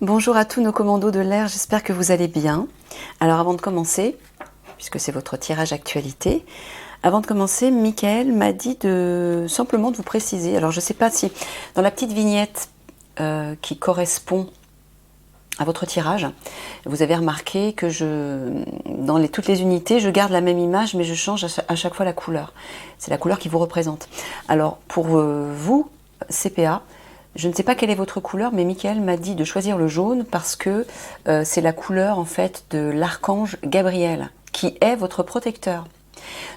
Bonjour à tous nos commandos de l'air, j'espère que vous allez bien. Alors avant de commencer, puisque c'est votre tirage actualité, avant de commencer, Michael m'a dit simplement de vous préciser. Alors je ne sais pas si dans la petite vignette qui correspond à votre tirage, vous avez remarqué que dans toutes les unités, je garde la même image, mais je change à chaque fois la couleur. C'est la couleur qui vous représente. Alors pour vous, CPA, je ne sais pas quelle est votre couleur, mais Michael m'a dit de choisir le jaune parce que c'est la couleur en fait de l'archange Gabriel, qui est votre protecteur.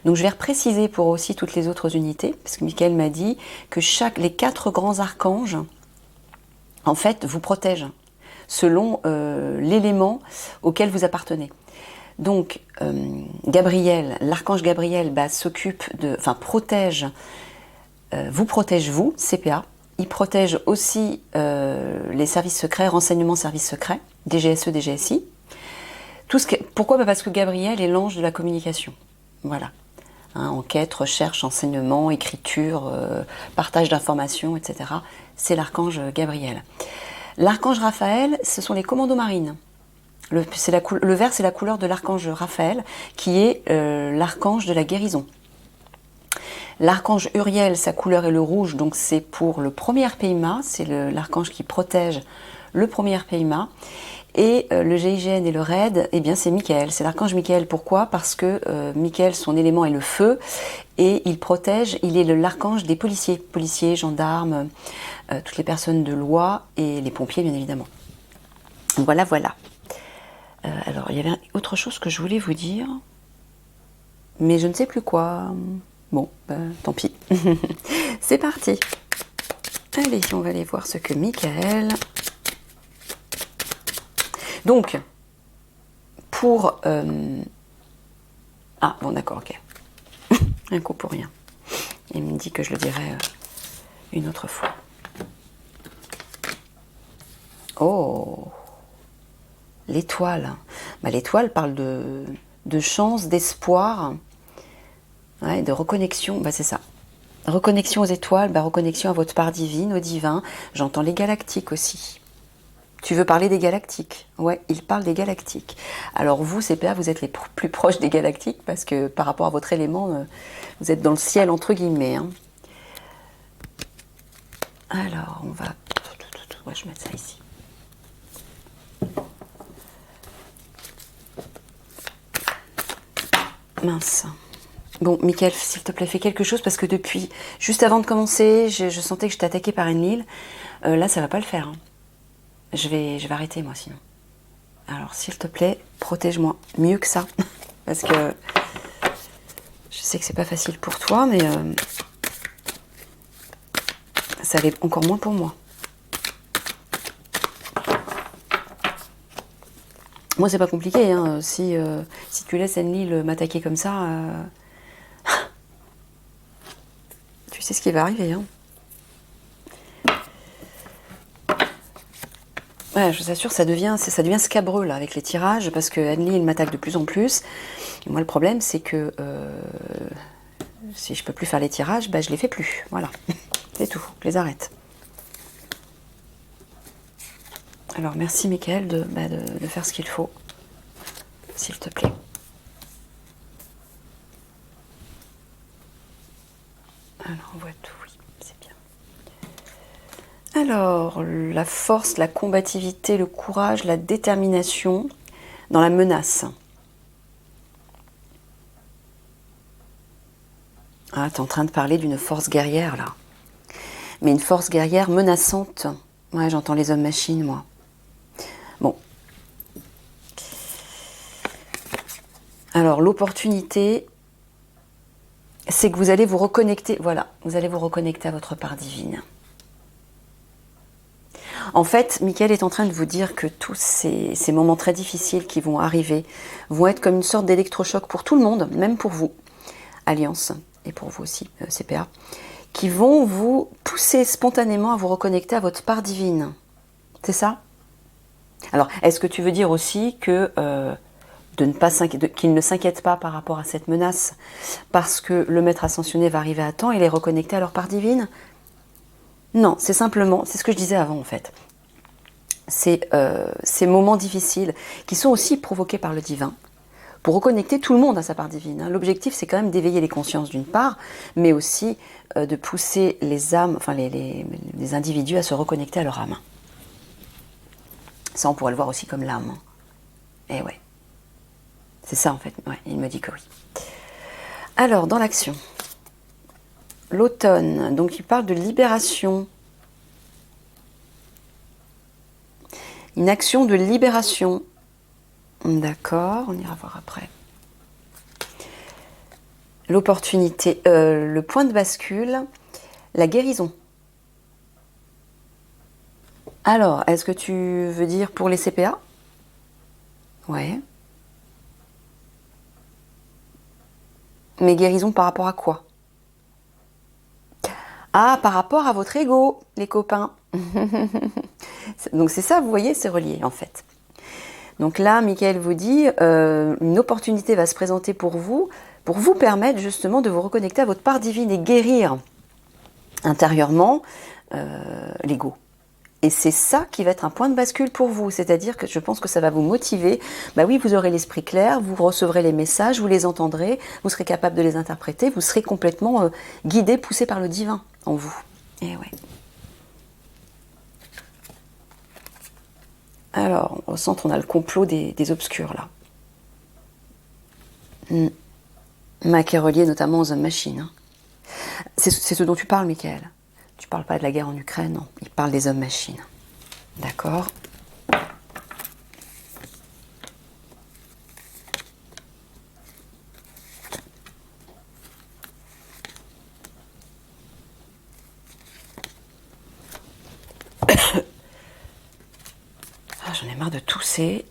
Donc je vais repréciser pour aussi toutes les autres unités, parce que Michael m'a dit que les 4 grands archanges, en fait, vous protègent selon l'élément auquel vous appartenez. Donc Gabriel, l'archange Gabriel, vous protège vous, CPA. Il protège aussi les services secrets, renseignements services secrets, DGSE, DGSI. Pourquoi ? Parce que Gabriel est l'ange de la communication. Voilà. Enquête, recherche, enseignement, écriture, partage d'informations, etc. C'est l'archange Gabriel. L'archange Raphaël, ce sont les commandos marines. Le vert, c'est la couleur de l'archange Raphaël, qui est l'archange de la guérison. L'archange Uriel, sa couleur est le rouge, donc c'est pour le premier PIMA, c'est l'archange qui protège le premier PIMA. Et le GIGN et le RAID, eh bien c'est Michael, c'est l'archange Michael. Pourquoi ? Parce que Michael, son élément est le feu, et il protège, il est l'archange des policiers, gendarmes, toutes les personnes de loi, et les pompiers bien évidemment. Voilà. Alors il y avait autre chose que je voulais vous dire, mais je ne sais plus quoi. Bon, tant pis. C'est parti. Allez, on va aller voir ce que Michael... Donc, pour... Ah, bon d'accord, ok. Un coup pour rien. Il me dit que je le dirai une autre fois. Oh, l'étoile. L'étoile parle de chance, d'espoir, ouais, de reconnexion, c'est ça. Reconnexion aux étoiles, reconnexion à votre part divine, au divin. J'entends les galactiques aussi. Tu veux parler des galactiques? Ouais, il parle des galactiques. Alors vous, CPA, vous êtes les plus proches des galactiques parce que par rapport à votre élément, vous êtes dans le ciel entre guillemets. Alors, on va... Ouais, je vais mettre ça ici. Mince. Bon, Michael, s'il te plaît, fais quelque chose parce que depuis, juste avant de commencer, je sentais que je t'attaquais par Enlil. Là, ça va pas le faire. Je vais arrêter, moi, sinon. Alors, s'il te plaît, protège-moi. Mieux que ça. Parce que je sais que c'est pas facile pour toi, mais ça l'est encore moins pour moi. Moi, c'est pas compliqué. Si tu laisses Enlil m'attaquer comme ça, tu sais ce qui va arriver. Ouais, je vous assure, ça devient scabreux là avec les tirages parce que Enlil m'attaque de plus en plus. Et moi, le problème, c'est que si je peux plus faire les tirages, je les fais plus. Voilà, c'est tout, je les arrête. Alors, merci Michael de faire ce qu'il faut, s'il te plaît. Alors, on voit tout, oui, c'est bien. Alors, la force, la combativité, le courage, la détermination dans la menace. Ah, tu es en train de parler d'une force guerrière, là. Mais une force guerrière menaçante. Ouais, j'entends les hommes-machines, moi. Bon. Alors, l'opportunité, c'est que vous allez vous reconnecter. Voilà, vous allez vous reconnecter à votre part divine. En fait, Michael est en train de vous dire que tous ces moments très difficiles qui vont arriver vont être comme une sorte d'électrochoc pour tout le monde, même pour vous, Alliance, et pour vous aussi, CPA, qui vont vous pousser spontanément à vous reconnecter à votre part divine. C'est ça ? Alors, est-ce que tu veux dire aussi que qu'ils ne s'inquiètent pas par rapport à cette menace parce que le maître ascensionné va arriver à temps et les reconnecter à leur part divine ? Non, c'est simplement, c'est ce que je disais avant en fait. ces moments difficiles qui sont aussi provoqués par le divin, pour reconnecter tout le monde à sa part divine. L'objectif, c'est quand même d'éveiller les consciences d'une part, mais aussi de pousser les âmes, enfin les individus à se reconnecter à leur âme. Ça, on pourrait le voir aussi comme l'âme. Et ouais. C'est ça, en fait. Ouais, il me dit que oui. Alors, dans l'action. L'automne. Donc, il parle de libération. Une action de libération. D'accord, on ira voir après. L'opportunité, le point de bascule, la guérison. Alors, est-ce que tu veux dire pour les CPA? Ouais. Mais guérison par rapport à quoi? Ah, par rapport à votre ego, les copains. Donc c'est ça, vous voyez, c'est relié en fait. Donc là, Michael vous dit, une opportunité va se présenter pour vous permettre justement de vous reconnecter à votre part divine et guérir intérieurement l'ego. Et c'est ça qui va être un point de bascule pour vous, c'est-à-dire que je pense que ça va vous motiver. Bah oui, vous aurez l'esprit clair, vous recevrez les messages, vous les entendrez, vous serez capable de les interpréter, vous serez complètement guidé, poussé par le divin en vous. Et ouais. Alors, au centre, on a le complot des obscurs, là. Qui est relié notamment aux hommes machines. Hein. C'est ce dont tu parles, Michael. Tu parles pas de la guerre en Ukraine, non. Il parle des hommes machines. D'accord. Ah, j'en ai marre de tousser.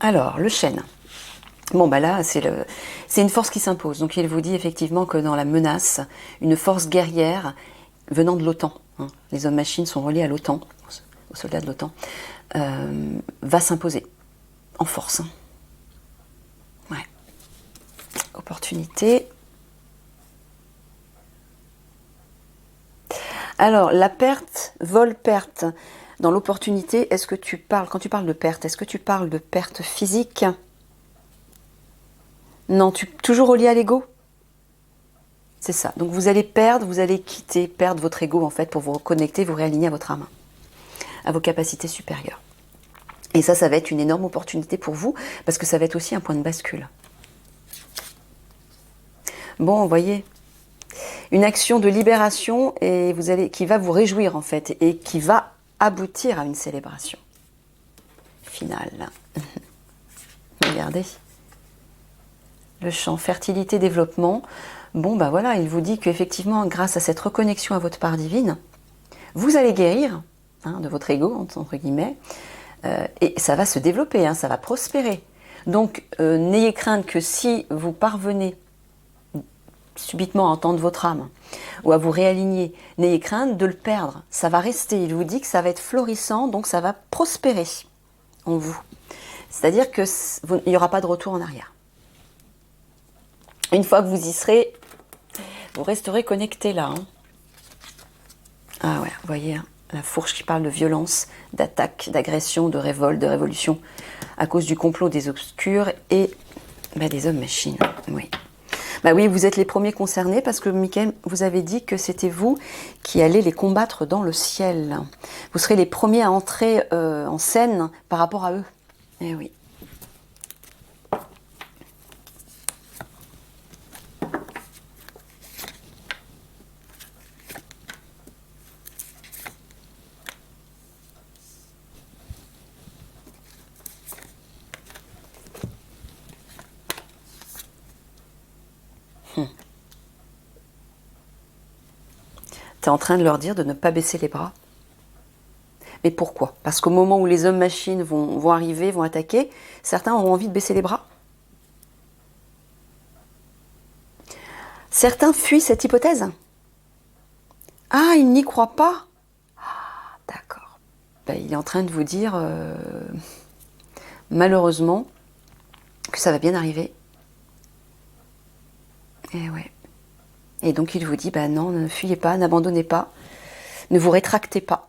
Alors, le chêne. Bon, bah là, c'est une force qui s'impose. Donc, il vous dit effectivement que dans la menace, une force guerrière venant de l'OTAN, hein, les hommes machines sont reliés à l'OTAN, aux soldats de l'OTAN, va s'imposer en force. Hein. Ouais. Opportunité. Alors, la perte, vol-perte. Dans l'opportunité, est-ce que tu parles, quand tu parles de perte, est-ce que tu parles de perte physique? Non, toujours relié à l'ego? C'est ça. Donc vous allez perdre, vous allez perdre votre ego en fait pour vous reconnecter, vous réaligner à votre âme, à vos capacités supérieures. Et ça va être une énorme opportunité pour vous parce que ça va être aussi un point de bascule. Bon, vous voyez, une action de libération et qui va vous réjouir en fait et qui va aboutir à une célébration finale. Regardez. Le champ fertilité-développement. Bon, bah voilà, il vous dit qu'effectivement, grâce à cette reconnexion à votre part divine, vous allez guérir hein, de votre ego, entre guillemets, et ça va se développer, hein, ça va prospérer. Donc, n'ayez crainte que si vous parvenez subitement à entendre votre âme ou à vous réaligner, n'ayez crainte de le perdre. Ça va rester. Il vous dit que ça va être florissant, donc ça va prospérer en vous. C'est-à-dire qu'il n'y aura pas de retour en arrière. Une fois que vous y serez, vous resterez connecté là. Hein. Ah ouais, vous voyez, hein, la fourche qui parle de violence, d'attaque, d'agression, de révolte, de révolution, à cause du complot des obscurs et des hommes machines. Oui. Bah oui, vous êtes les premiers concernés parce que Michael vous avez dit que c'était vous qui allez les combattre dans le ciel. Vous serez les premiers à entrer en scène par rapport à eux. Eh oui. Tu es en train de leur dire de ne pas baisser les bras. Mais pourquoi? Parce qu'au moment où les hommes machines vont arriver, vont attaquer, certains auront envie de baisser les bras. Certains fuient cette hypothèse. Ah, ils n'y croient pas? Ah, d'accord. Il est en train de vous dire, malheureusement, que ça va bien arriver. Et ouais. Et donc il vous dit, non, ne fuyez pas, n'abandonnez pas, ne vous rétractez pas.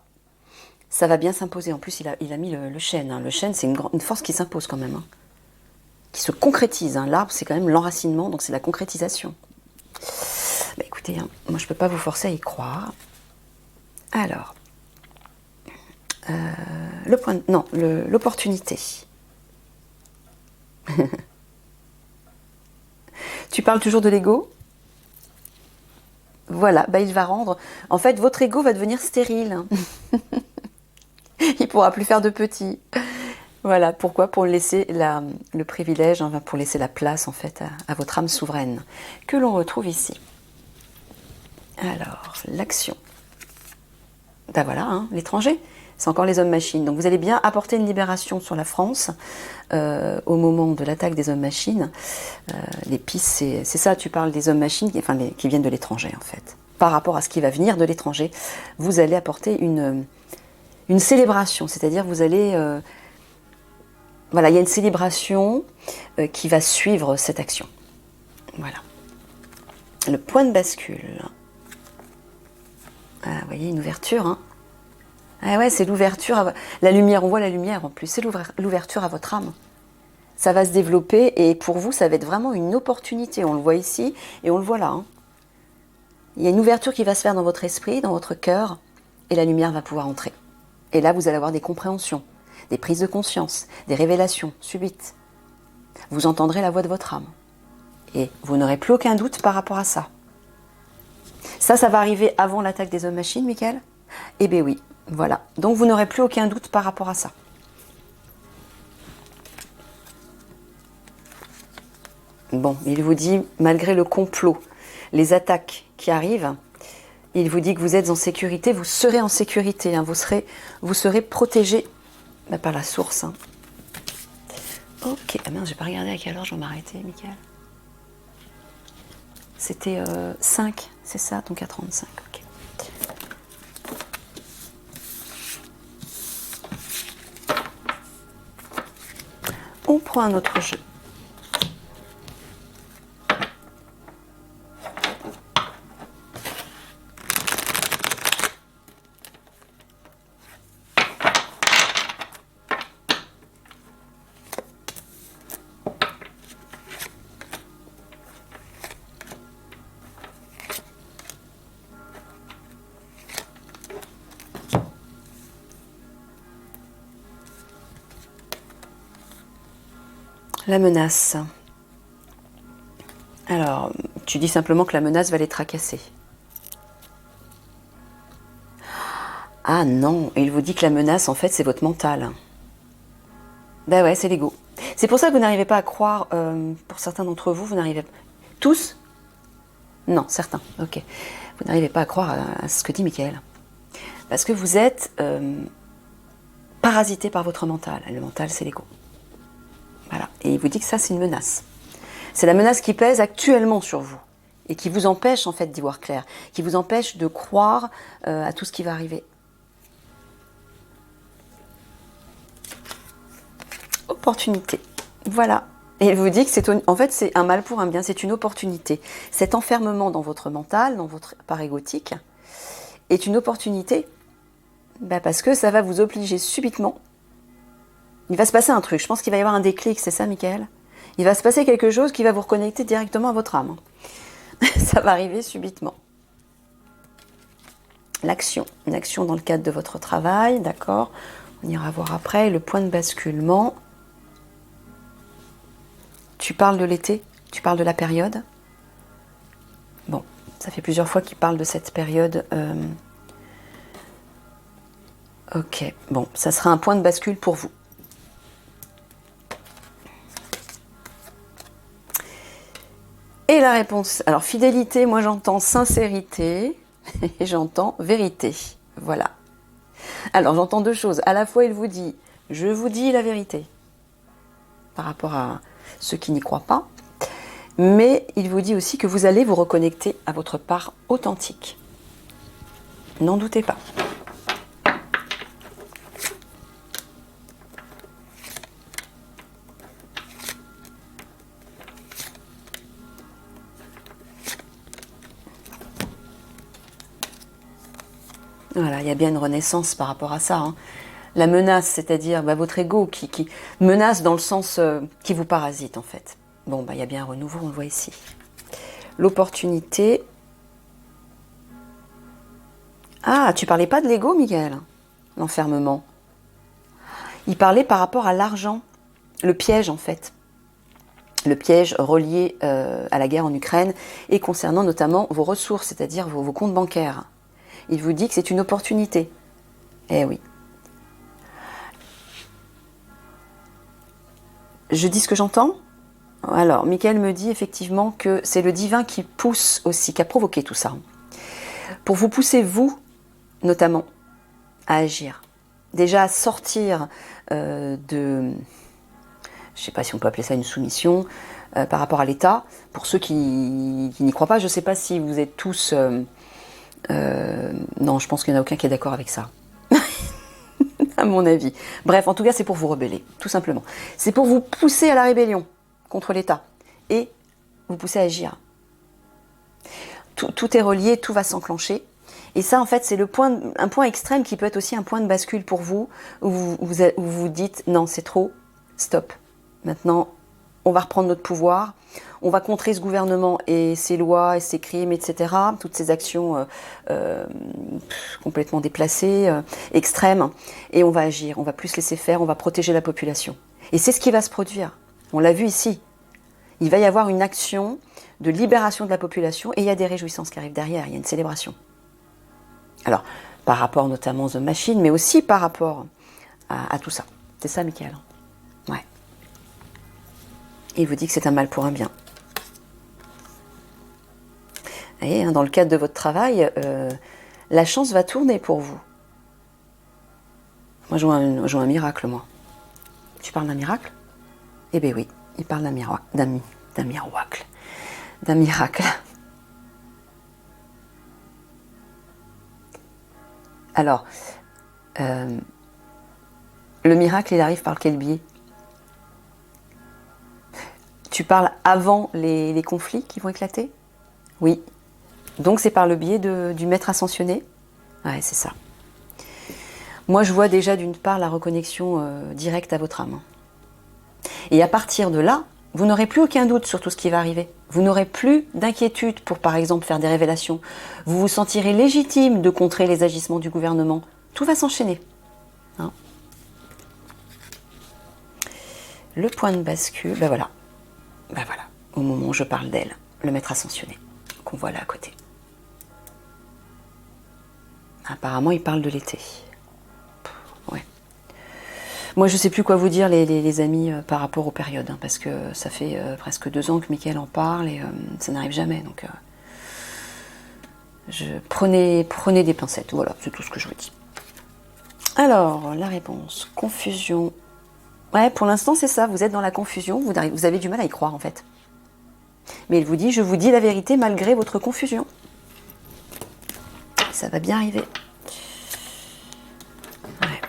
Ça va bien s'imposer. En plus, il a mis le chêne. Hein. Le chêne, c'est une force qui s'impose quand même. Hein. Qui se concrétise. Hein. L'arbre, c'est quand même l'enracinement, donc c'est la concrétisation. Bah, écoutez, hein, moi, je ne peux pas vous forcer à y croire. Alors, l'opportunité. Tu parles toujours de l'ego? Voilà, bah il va rendre. En fait, votre ego va devenir stérile. Il pourra plus faire de petits. Voilà, pourquoi? Pour laisser le privilège, hein, pour laisser la place en fait à votre âme souveraine, que l'on retrouve ici. Alors, l'action. Ben voilà, hein, l'étranger, c'est encore les hommes-machines. Donc vous allez bien apporter une libération sur la France au moment de l'attaque des hommes-machines. Les pistes, c'est ça, tu parles des hommes-machines qui viennent de l'étranger en fait. Par rapport à ce qui va venir de l'étranger, vous allez apporter une célébration, c'est-à-dire vous allez... voilà, il y a une célébration qui va suivre cette action. Voilà. Le point de bascule. Ah, vous voyez, une ouverture. Hein. Ah ouais, c'est l'ouverture. La lumière, on voit la lumière en plus. C'est l'ouverture à votre âme. Ça va se développer et pour vous, ça va être vraiment une opportunité. On le voit ici et on le voit là. Hein. Il y a une ouverture qui va se faire dans votre esprit, dans votre cœur et la lumière va pouvoir entrer. Et là, vous allez avoir des compréhensions, des prises de conscience, des révélations subites. Vous entendrez la voix de votre âme. Et vous n'aurez plus aucun doute par rapport à ça. Ça va arriver avant l'attaque des hommes-machines, Michael? Eh bien oui, voilà. Donc vous n'aurez plus aucun doute par rapport à ça. Bon, il vous dit, malgré le complot, les attaques qui arrivent, il vous dit que vous êtes en sécurité, vous serez en sécurité, hein, vous serez protégé par la source. Hein. Ok, ah merde, j'ai pas regardé à quelle heure je vais m'arrêter, Michael. C'était 5, c'est ça, donc à 35, ok. On prend un autre jeu. La menace. Alors, tu dis simplement que la menace va les tracasser. Ah non, il vous dit que la menace, en fait, c'est votre mental. Ben ouais, c'est l'ego. C'est pour ça que vous n'arrivez pas à croire, pour certains d'entre vous, vous n'arrivez pas... Tous? Non, certains, ok. Vous n'arrivez pas à croire à ce que dit Michael. Parce que vous êtes parasité par votre mental. Le mental, c'est l'ego. Voilà. Et il vous dit que ça, c'est une menace. C'est la menace qui pèse actuellement sur vous et qui vous empêche en fait d'y voir clair, qui vous empêche de croire à tout ce qui va arriver. Opportunité. Voilà. Et il vous dit que en fait, c'est un mal pour un bien, c'est une opportunité. Cet enfermement dans votre mental, dans votre part égotique, est une opportunité parce que ça va vous obliger subitement. Il va se passer un truc, je pense qu'il va y avoir un déclic, c'est ça, Michael? Il va se passer quelque chose qui va vous reconnecter directement à votre âme. Ça va arriver subitement. L'action, une action dans le cadre de votre travail, d'accord? On ira voir après. Le point de basculement. Tu parles de l'été? Tu parles de la période? Bon, ça fait plusieurs fois qu'il parle de cette période. Ok, bon, ça sera un point de bascule pour vous. Et la réponse, alors fidélité, moi j'entends sincérité et j'entends vérité. Voilà. Alors j'entends deux choses. À la fois il vous dit, je vous dis la vérité par rapport à ceux qui n'y croient pas. Mais il vous dit aussi que vous allez vous reconnecter à votre part authentique. N'en doutez pas. Voilà, il y a bien une renaissance par rapport à ça. Hein. La menace, c'est-à-dire votre ego qui menace dans le sens qui vous parasite en fait. Bon, il y a bien un renouveau, on le voit ici. L'opportunité. Ah, tu parlais pas de l'ego, Miguel? L'enfermement. Il parlait par rapport à l'argent. Le piège en fait. Le piège relié à la guerre en Ukraine et concernant notamment vos ressources, c'est-à-dire vos comptes bancaires. Il vous dit que c'est une opportunité. Eh oui. Je dis ce que j'entends? Alors, Michael me dit effectivement que c'est le divin qui pousse aussi, qui a provoqué tout ça. Pour vous pousser, vous, notamment, à agir. Déjà à sortir de... Je ne sais pas si on peut appeler ça une soumission par rapport à l'État. Pour ceux qui n'y croient pas, je ne sais pas si vous êtes tous... non, je pense qu'il n'y en a aucun qui est d'accord avec ça. À mon avis. Bref, en tout cas, c'est pour vous rebeller, tout simplement. C'est pour vous pousser à la rébellion contre l'État et vous pousser à agir. Tout est relié, tout va s'enclencher. Et ça, en fait, c'est un point extrême qui peut être aussi un point de bascule pour vous, où vous dites, non, c'est trop, stop. Maintenant, on va reprendre notre pouvoir, on va contrer ce gouvernement et ses lois et ses crimes, etc. Toutes ces actions complètement déplacées, extrêmes, et on va agir, on va plus laisser faire, on va protéger la population. Et c'est ce qui va se produire. On l'a vu ici. Il va y avoir une action de libération de la population et il y a des réjouissances qui arrivent derrière, il y a une célébration. Alors, par rapport notamment aux machines, mais aussi par rapport à tout ça. C'est ça, Michael? Ouais. Il vous dit que c'est un mal pour un bien. Vous voyez, dans le cadre de votre travail, la chance va tourner pour vous. Moi, je vois un miracle, moi. Tu parles d'un miracle? Eh bien oui, il parle d'un miracle. D'un miracle. Alors, le miracle, il arrive par quel biais? Tu parles avant les conflits qui vont éclater? Oui. Donc c'est par le biais du maître ascensionné? Ouais, c'est ça. Moi, je vois déjà d'une part la reconnexion directe à votre âme. Et à partir de là, vous n'aurez plus aucun doute sur tout ce qui va arriver. Vous n'aurez plus d'inquiétude pour, par exemple, faire des révélations. Vous vous sentirez légitime de contrer les agissements du gouvernement. Tout va s'enchaîner. Hein? Le point de bascule, ben voilà, au moment où je parle d'elle, le maître ascensionné, qu'on voit là à côté. Apparemment, il parle de l'été. Ouais. Moi, je ne sais plus quoi vous dire, les amis, par rapport aux périodes, hein, parce que ça fait presque 2 ans que Mickaël en parle et ça n'arrive jamais. Donc, prenez des pincettes. Voilà, c'est tout ce que je vous dis. Alors, la réponse, confusion. Ouais, pour l'instant, c'est ça. Vous êtes dans la confusion. Vous avez du mal à y croire, en fait. Mais il vous dit, je vous dis la vérité malgré votre confusion. Ça va bien arriver. Ouais.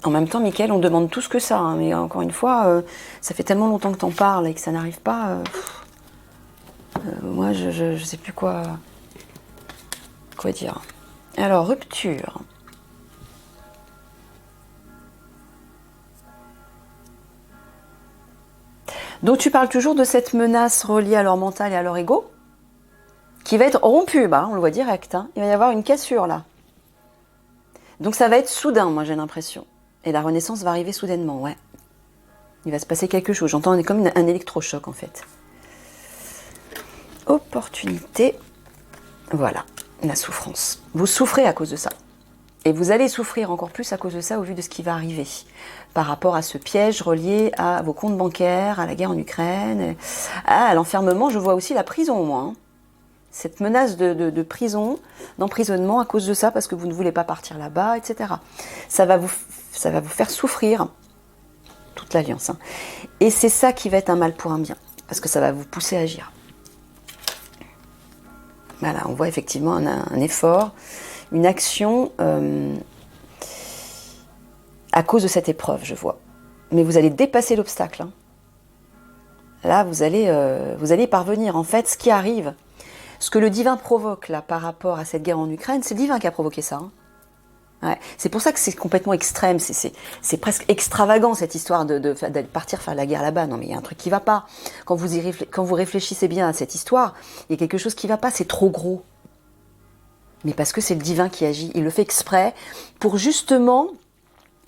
En même temps, Mickaël, on demande tous que ça. Hein, mais encore une fois, ça fait tellement longtemps que t'en parles et que ça n'arrive pas. Moi, je sais plus quoi dire. Alors, rupture. Donc tu parles toujours de cette menace reliée à leur mental et à leur ego, qui va être rompue, on le voit direct. Hein. Il va y avoir une cassure là. Donc ça va être soudain, moi j'ai l'impression. Et la renaissance va arriver soudainement, ouais. Il va se passer quelque chose. J'entends, on est comme un électrochoc en fait. Opportunité. Voilà, la souffrance. Vous souffrez à cause de ça. Et vous allez souffrir encore plus à cause de ça au vu de ce qui va arriver. Par rapport à ce piège relié à vos comptes bancaires, à la guerre en Ukraine, à l'enfermement, je vois aussi la prison, moi. Hein. Cette menace de prison, d'emprisonnement à cause de ça, parce que vous ne voulez pas partir là-bas, etc. Ça va vous faire souffrir, toute l'alliance. Hein. Et c'est ça qui va être un mal pour un bien, parce que ça va vous pousser à agir. Voilà, on voit effectivement un effort, une action à cause de cette épreuve, je vois. Mais vous allez dépasser l'obstacle. Hein. Là, vous allez parvenir. En fait, ce qui arrive, Ce que le divin provoque là par rapport à cette guerre en Ukraine, c'est le divin qui a provoqué ça. Hein. Ouais. C'est pour ça que c'est complètement extrême, c'est presque extravagant cette histoire de partir faire la guerre là-bas. Non mais il y a un truc qui va pas. Quand vous réfléchissez bien à cette histoire, il y a quelque chose qui va pas, c'est trop gros. Mais parce que c'est le divin qui agit, il le fait exprès pour justement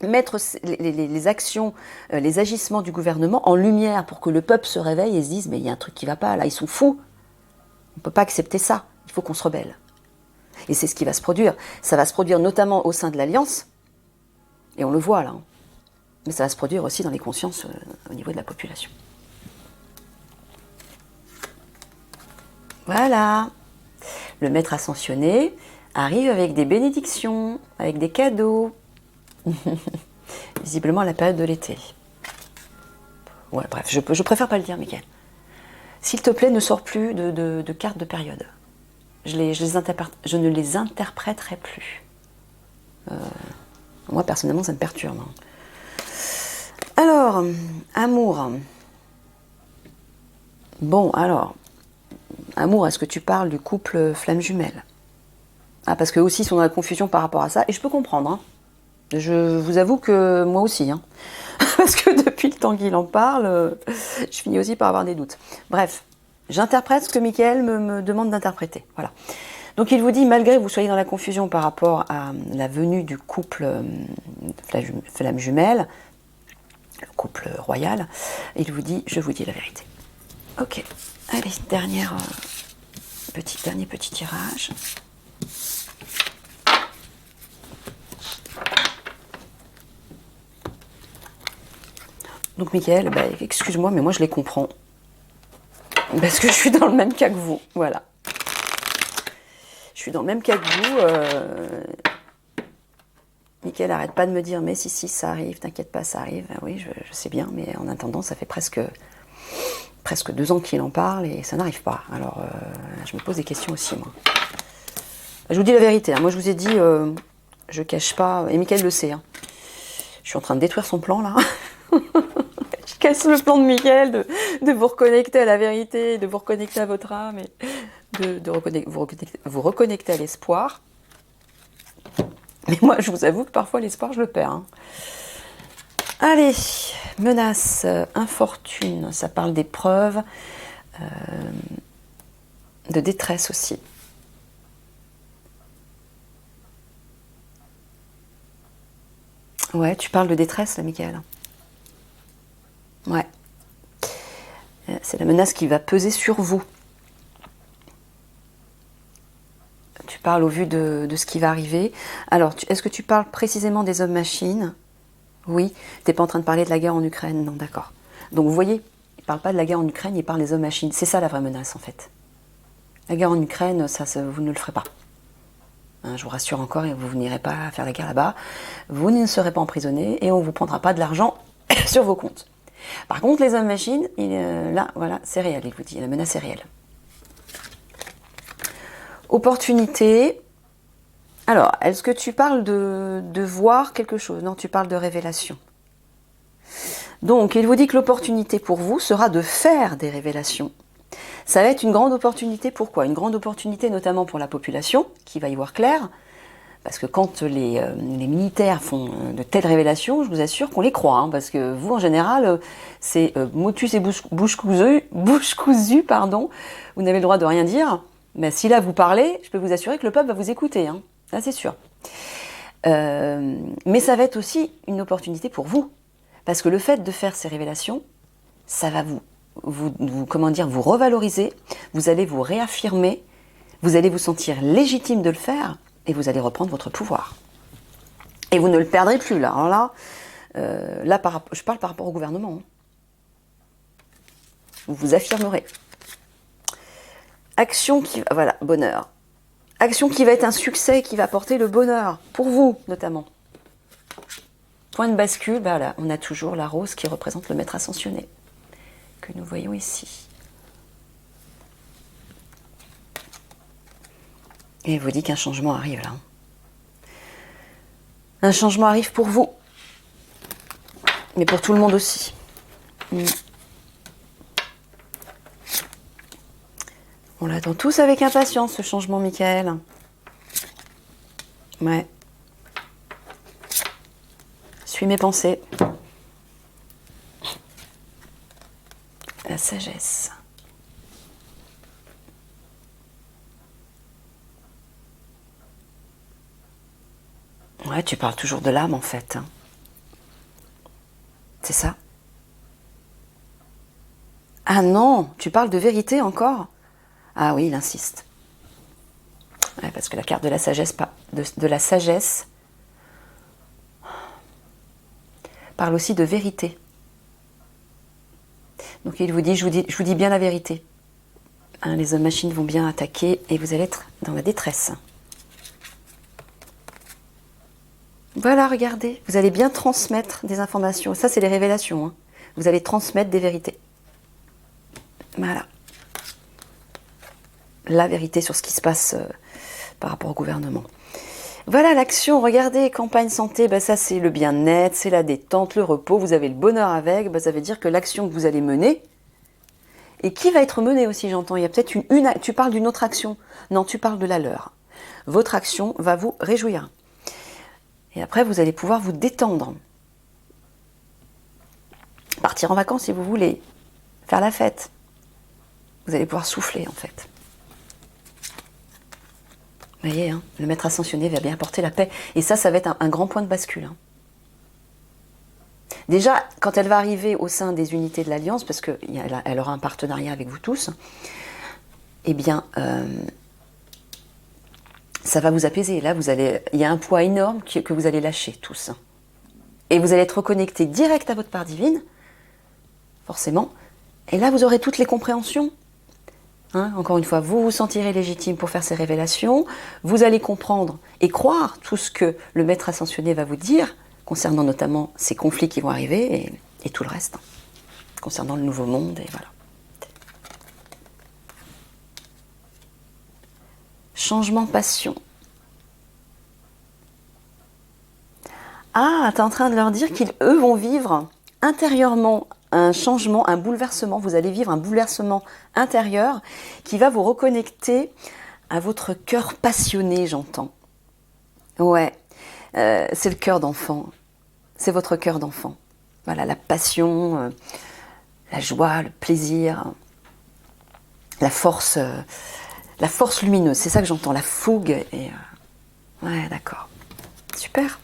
mettre les actions, les agissements du gouvernement en lumière pour que le peuple se réveille et se dise mais il y a un truc qui va pas là, ils sont fous. On ne peut pas accepter ça, il faut qu'on se rebelle. Et c'est ce qui va se produire. Ça va se produire notamment au sein de l'Alliance, et on le voit là, hein. Mais ça va se produire aussi dans les consciences au niveau de la population. Voilà. Le maître ascensionné arrive avec des bénédictions, avec des cadeaux. Visiblement à la période de l'été. Ouais, bref, je préfère pas le dire, Mickaël. S'il te plaît, ne sors plus de cartes de période. Je ne les interpréterai plus. Moi, personnellement, ça me perturbe. Alors, amour. Bon, alors, amour, est-ce que tu parles du couple flamme jumelle? Ah, parce qu'eux aussi sont dans la confusion par rapport à ça, et je peux comprendre. Hein. Je vous avoue que moi aussi. Hein. Parce que depuis le temps qu'il en parle, je finis aussi par avoir des doutes. Bref. J'interprète ce que Mickaël me demande d'interpréter. Voilà. Donc il vous dit, malgré que vous soyez dans la confusion par rapport à la venue du couple flamme jumelle, le couple royal, il vous dit, je vous dis la vérité. Ok. Allez, dernier petit tirage. Donc Mickaël, bah, excuse-moi, mais moi je les comprends. Parce que je suis dans le même cas que vous, voilà. Je suis dans le même cas que vous. Mickaël, arrête pas de me dire, mais si, ça arrive, t'inquiète pas, ça arrive. Oui, je sais bien, mais en attendant, ça fait presque 2 ans qu'il en parle et ça n'arrive pas. Alors, je me pose des questions aussi, moi. Je vous dis la vérité, hein. Moi je vous ai dit, je cache pas, et Mickaël le sait. Hein. Je suis en train de détruire son plan, là. Je casse le plan de Mickaël, de vous reconnecter à la vérité, de vous reconnecter à votre âme, et vous reconnecter à l'espoir. Mais moi, je vous avoue que parfois, l'espoir, je le perds. Hein. Allez, menace, infortune, ça parle d'épreuves, de détresse aussi. Ouais, tu parles de détresse, là, Mickaël. Ouais. C'est la menace qui va peser sur vous. Tu parles au vu de ce qui va arriver. Alors, est-ce que tu parles précisément des hommes-machines? Oui. Tu n'es pas en train de parler de la guerre en Ukraine? Non, d'accord. Donc, vous voyez, il ne parle pas de la guerre en Ukraine, il parle des hommes-machines. C'est ça la vraie menace, en fait. La guerre en Ukraine, ça, vous ne le ferez pas. Hein, je vous rassure encore, vous n'irez pas faire la guerre là-bas. Vous ne serez pas emprisonnés et on ne vous prendra pas de l'argent sur vos comptes. Par contre, les hommes-machines, là, voilà, c'est réel, il vous dit, la menace est réelle. Opportunité. Alors, est-ce que tu parles de voir quelque chose? Non, tu parles de révélation. Donc, il vous dit que l'opportunité pour vous sera de faire des révélations. Ça va être une grande opportunité, pourquoi? Une grande opportunité notamment pour la population, qui va y voir clair. Parce que quand les militaires font de telles révélations, je vous assure qu'on les croit. Hein, parce que vous, en général, c'est motus et bouche cousue, pardon. Vous n'avez le droit de rien dire. Mais si là, vous parlez, je peux vous assurer que le peuple va vous écouter. Hein. Ça, c'est sûr. Mais ça va être aussi une opportunité pour vous. Parce que le fait de faire ces révélations, ça va vous revaloriser. Vous allez vous réaffirmer. Vous allez vous sentir légitime de le faire. Et vous allez reprendre votre pouvoir. Et vous ne le perdrez plus, là. Alors là, je parle par rapport au gouvernement. Hein. Vous vous affirmerez. Action qui... Voilà, bonheur. Action qui va être un succès, qui va apporter le bonheur. Pour vous, notamment. Point de bascule, bah là, on a toujours la rose qui représente le maître ascensionné. Que nous voyons ici. Et il vous dit qu'un changement arrive là. Un changement arrive pour vous. Mais pour tout le monde aussi. On l'attend tous avec impatience, ce changement, Michael. Ouais. Suis mes pensées. La sagesse. Ouais, tu parles toujours de l'âme, en fait. C'est ça? Ah non, tu parles de vérité encore? Ah oui, il insiste. Ouais, parce que la carte de la sagesse, de la sagesse parle aussi de vérité. Donc il vous dit, je vous dis bien la vérité. Hein, les hommes machines vont bien attaquer et vous allez être dans la détresse. Voilà, regardez, vous allez bien transmettre des informations. Ça, c'est les révélations. Hein. Vous allez transmettre des vérités. Voilà. La vérité sur ce qui se passe par rapport au gouvernement. Voilà l'action, regardez, campagne santé, ben ça c'est le bien-être, c'est la détente, le repos, vous avez le bonheur avec, ben ça veut dire que l'action que vous allez mener, et qui va être menée aussi, j'entends, il y a peut-être tu parles d'une autre action, non, tu parles de la leur. Votre action va vous réjouir. Et après, vous allez pouvoir vous détendre. Partir en vacances si vous voulez, faire la fête. Vous allez pouvoir souffler en fait. Vous voyez, hein, le maître ascensionné va bien apporter la paix. Et ça va être un grand point de bascule. Hein. Déjà, quand elle va arriver au sein des unités de l'Alliance, parce qu'elle aura un partenariat avec vous tous, eh bien, ça va vous apaiser. Là, il y a un poids énorme que vous allez lâcher tous. Et vous allez être reconnecté direct à votre part divine, forcément. Et là, vous aurez toutes les compréhensions. Hein, encore une fois, vous vous sentirez légitime pour faire ces révélations, vous allez comprendre et croire tout ce que le maître ascensionné va vous dire, concernant notamment ces conflits qui vont arriver et tout le reste, concernant le nouveau monde, et voilà. Changement passion. Ah, tu es en train de leur dire qu'eux vont vivre intérieurement un changement, un bouleversement. Vous allez vivre un bouleversement intérieur qui va vous reconnecter à votre cœur passionné, j'entends. Ouais, c'est le cœur d'enfant. C'est votre cœur d'enfant. Voilà, la passion, la joie, le plaisir, la force lumineuse. C'est ça que j'entends, la fougue. Ouais, d'accord. Super.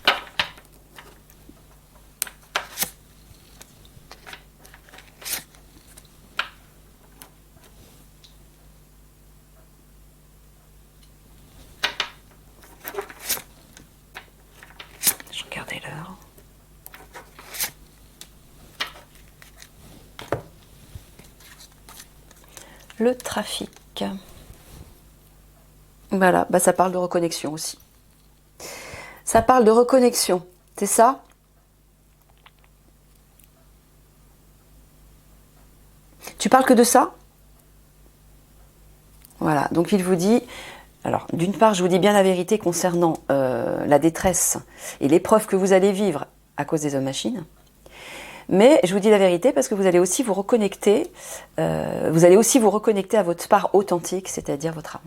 Le trafic. Voilà, bah ça parle de reconnexion aussi. Ça parle de reconnexion, c'est ça? Tu parles que de ça? Voilà, donc il vous dit, alors d'une part je vous dis bien la vérité concernant la détresse et l'épreuve que vous allez vivre à cause des hommes-machines. Mais je vous dis la vérité parce que vous allez aussi vous reconnecter, à votre part authentique, c'est-à-dire votre âme.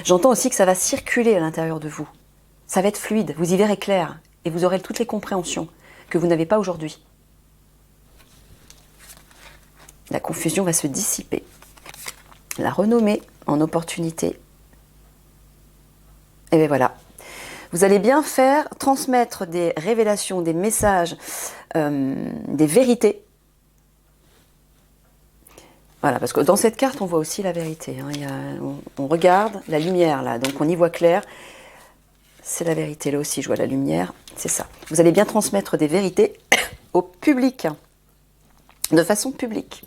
J'entends aussi que ça va circuler à l'intérieur de vous. Ça va être fluide, vous y verrez clair et vous aurez toutes les compréhensions que vous n'avez pas aujourd'hui. La confusion va se dissiper. La renommer en opportunité. Et bien voilà. Vous allez bien faire transmettre des révélations, des messages, des vérités. Voilà, parce que dans cette carte, on voit aussi la vérité. Hein. On regarde la lumière, là, donc on y voit clair. C'est la vérité, là aussi, je vois la lumière. C'est ça. Vous allez bien transmettre des vérités au public, de façon publique.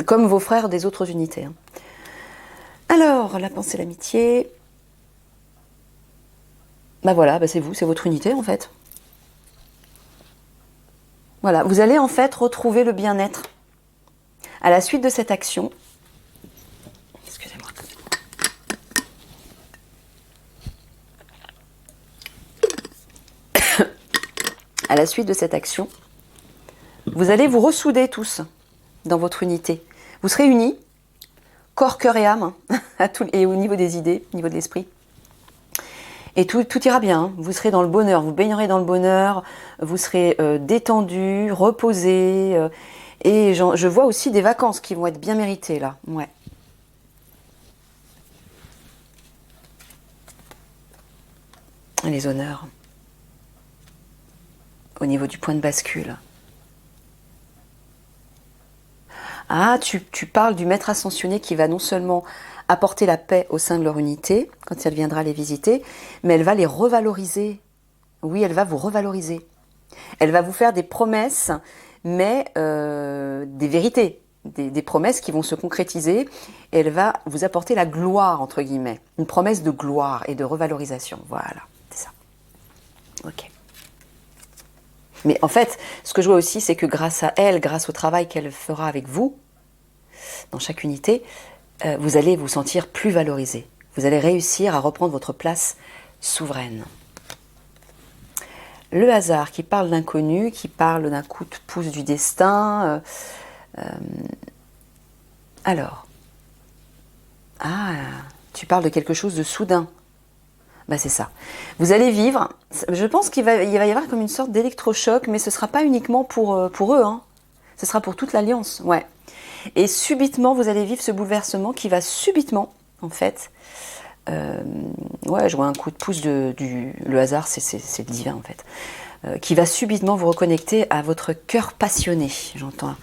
Comme vos frères des autres unités. Hein. Alors, la pensée, l'amitié. Ben voilà, c'est vous, c'est votre unité en fait. Voilà, vous allez en fait retrouver le bien-être à la suite de cette action. Excusez-moi. À la suite de cette action, Vous allez vous ressouder tous dans votre unité. Vous serez unis, corps, cœur et âme, et au niveau des idées, au niveau de l'esprit. Et tout ira bien, hein. Vous serez dans le bonheur, vous baignerez dans le bonheur, vous serez détendu, reposé. Et je vois aussi des vacances qui vont être bien méritées là. Ouais. Les honneurs. Au niveau du point de bascule. Ah, tu parles du maître ascensionné qui va non seulement apporter la paix au sein de leur unité, quand elle viendra les visiter, mais elle va les revaloriser. Oui, elle va vous revaloriser. Elle va vous faire des promesses, mais des vérités, des promesses qui vont se concrétiser, et elle va vous apporter la gloire, entre guillemets. Une promesse de gloire et de revalorisation. Voilà, c'est ça. Ok. Mais en fait, ce que je vois aussi, c'est que grâce à elle, grâce au travail qu'elle fera avec vous, dans chaque unité, vous allez vous sentir plus valorisé. Vous allez réussir à reprendre votre place souveraine. Le hasard qui parle d'inconnu, qui parle d'un coup de pouce du destin. Alors, tu parles de quelque chose de soudain. Bah c'est ça. Vous allez vivre, je pense qu'il va y avoir comme une sorte d'électrochoc, mais ce ne sera pas uniquement pour eux, hein. Ce sera pour toute l'Alliance, ouais. Et subitement, vous allez vivre ce bouleversement qui va subitement, en fait, ouais, je vois un coup de pouce le hasard, c'est le divin, en fait, qui va subitement vous reconnecter à votre cœur passionné, j'entends.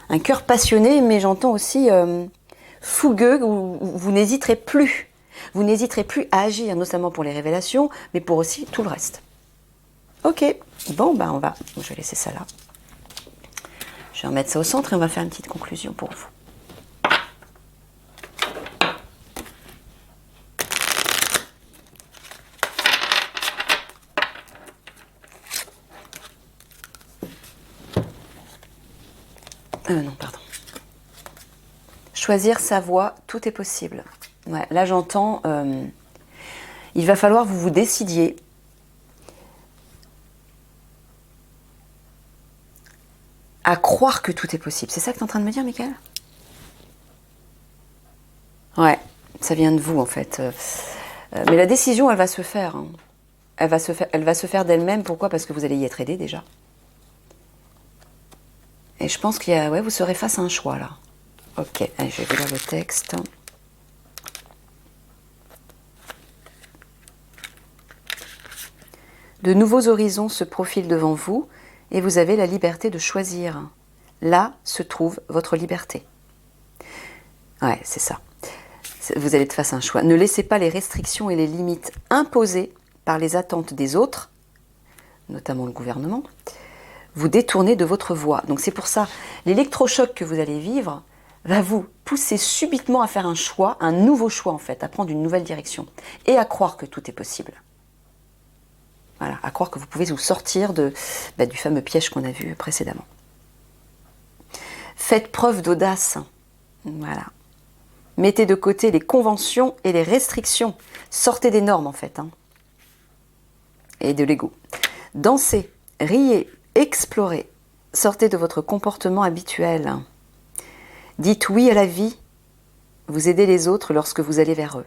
Un cœur passionné, mais j'entends aussi fougueux, où vous n'hésiterez plus. Vous n'hésiterez plus à agir, notamment pour les révélations, mais pour aussi tout le reste. Ok, bon, ben je vais laisser ça là. Je vais remettre ça au centre et on va faire une petite conclusion pour vous. Non, pardon. Choisir sa voie, tout est possible. Ouais, là, j'entends, il va falloir que vous vous décidiez à croire que tout est possible. C'est ça que tu es en train de me dire, Michael? Ouais, ça vient de vous, en fait. Mais la décision, elle va se faire. Hein. Elle va se faire d'elle-même. Pourquoi? Parce que vous allez y être aidé, déjà. Et je pense qu'il y a... Ouais, vous serez face à un choix, là. Ok, allez, je vais vous lire le texte. De nouveaux horizons se profilent devant vous et vous avez la liberté de choisir. Là se trouve votre liberté. Ouais, c'est ça. Vous allez être face à un choix. Ne laissez pas les restrictions et les limites imposées par les attentes des autres, notamment le gouvernement, vous détourner de votre voie. Donc c'est pour ça, l'électrochoc que vous allez vivre va vous pousser subitement à faire un choix, un nouveau choix en fait, à prendre une nouvelle direction et à croire que tout est possible. Voilà, à croire que vous pouvez vous sortir du fameux piège qu'on a vu précédemment. Faites preuve d'audace. Voilà. Mettez de côté les conventions et les restrictions. Sortez des normes en fait. Hein. Et de l'ego. Dansez, riez, explorez. Sortez de votre comportement habituel. Dites oui à la vie. Vous aidez les autres lorsque vous allez vers eux.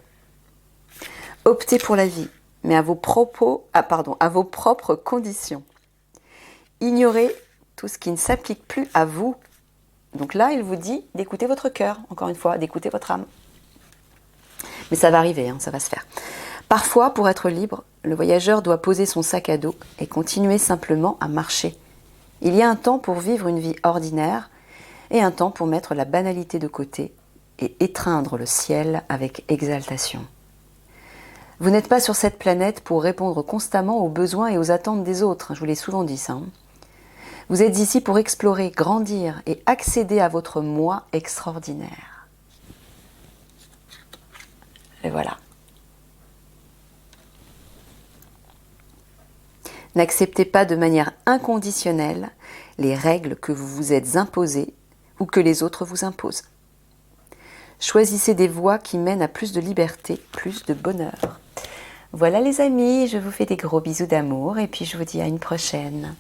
Optez pour la vie, mais à vos propres conditions. Ignorez tout ce qui ne s'applique plus à vous. Donc là, il vous dit d'écouter votre cœur, encore une fois, d'écouter votre âme. Mais ça va arriver, hein, ça va se faire. Parfois, pour être libre, le voyageur doit poser son sac à dos et continuer simplement à marcher. Il y a un temps pour vivre une vie ordinaire et un temps pour mettre la banalité de côté et étreindre le ciel avec exaltation. Vous n'êtes pas sur cette planète pour répondre constamment aux besoins et aux attentes des autres. Je vous l'ai souvent dit ça. Hein. Vous êtes ici pour explorer, grandir et accéder à votre moi extraordinaire. Et voilà. N'acceptez pas de manière inconditionnelle les règles que vous vous êtes imposées ou que les autres vous imposent. Choisissez des voies qui mènent à plus de liberté, plus de bonheur. Voilà les amis, je vous fais des gros bisous d'amour et puis je vous dis à une prochaine.